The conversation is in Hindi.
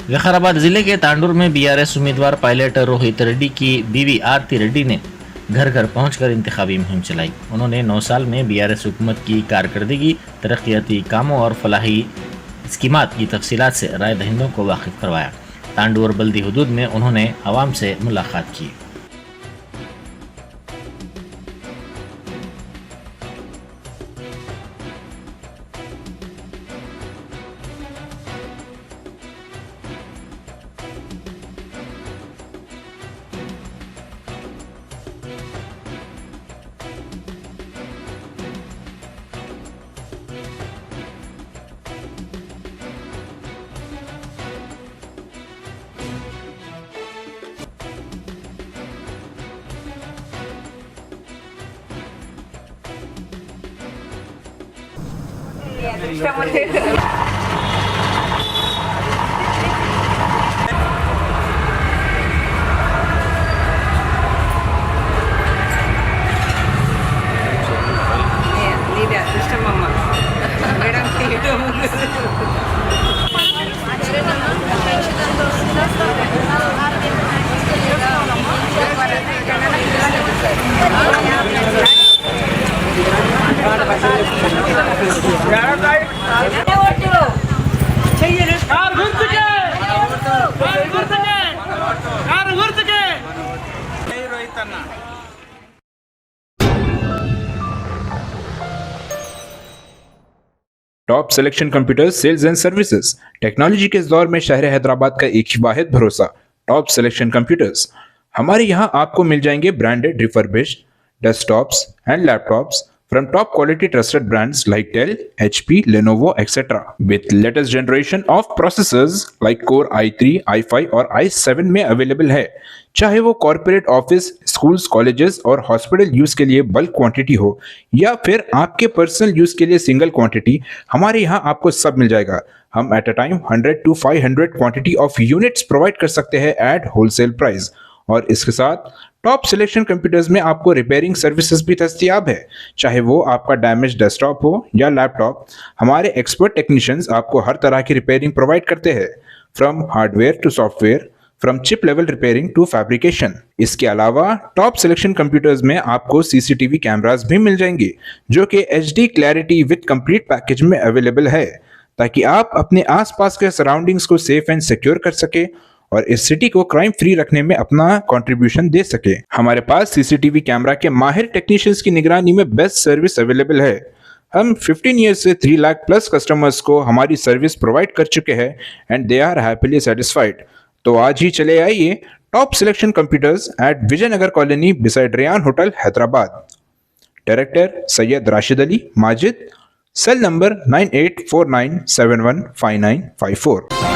विकाराबाद जिले के तांडूर में बीआरएस उम्मीदवार पायलट रोहित रेड्डी की बीवी आरती रेड्डी ने घर घर पहुंचकर इंतखाबी मुहिम चलाई। उन्होंने 9 साल में बीआरएस हुकूमत की कारकर्दगी, तरक्याती कामों और फलाही स्कीमात की तफसीलात से राय दहिंदों को वाकिफ करवाया। तांडूर बल्दी हुदूद में उन्होंने आवाम से मुलाकात की। Top selection computers sales and services. Technology के इस दौर में शहर हैदराबाद का एक ही वाहिद भरोसा, टॉप सिलेक्शन कंप्यूटर्स। हमारे यहाँ आपको मिल जाएंगे branded refurbished desktops and laptops from top quality trusted brands like Dell, HP, Lenovo, etc. with latest generation of processors like Core i3, i5 और i7 में अवेलेबल है। चाहे वो कॉर्पोरेट ऑफिस, स्कूल्स, कॉलेजेस और हॉस्पिटल यूज के लिए बल्क क्वांटिटी हो या फिर आपके पर्सनल यूज के लिए सिंगल क्वांटिटी, हमारे यहाँ आपको सब मिल जाएगा। हम at a time 100 to 500 quantity of units provide कर सकते हैं एट होलसेल प्राइस। और इसके साथ टॉप सिलेक्शन कंप्यूटर्स में आपको रिपेयरिंग सर्विसेज भी दस्तियाब है। चाहे वो आपका डैमेज डेस्कटॉप हो या लैपटॉप, हमारे एक्सपर्ट टेक्नीशियंस आपको हर तरह की रिपेयरिंग प्रोवाइड करते हैं, from hardware to software, from chip level repairing to fabrication. इसके अलावा टॉप सिलेक्शन कंप्यूटर्स में आपको सीसीटीवी कैमरास भी मिल जाएंगे जो कि HD clarity with complete package में अवेलेबल है, ताकि आप अपने आसपास के सराउंडिंग्स को सेफ एंड सिक्योर कर सके और इस सिटी को क्राइम फ्री रखने में अपना कंट्रीब्यूशन दे सके। हमारे पास सीसीटीवी कैमरा के माहिर टेक्नीशियंस की निगरानी में बेस्ट सर्विस अवेलेबल है। हम 15 ईयर्स से 3 लाख प्लस कस्टमर्स को हमारी सर्विस प्रोवाइड कर चुके हैं and they are happily satisfied. तो आज ही चले आइए top selection computers at Vijaynagar colony beside Rayan hotel Hyderabad. Director Syed Rashid Ali Majid, cell number 9849715954।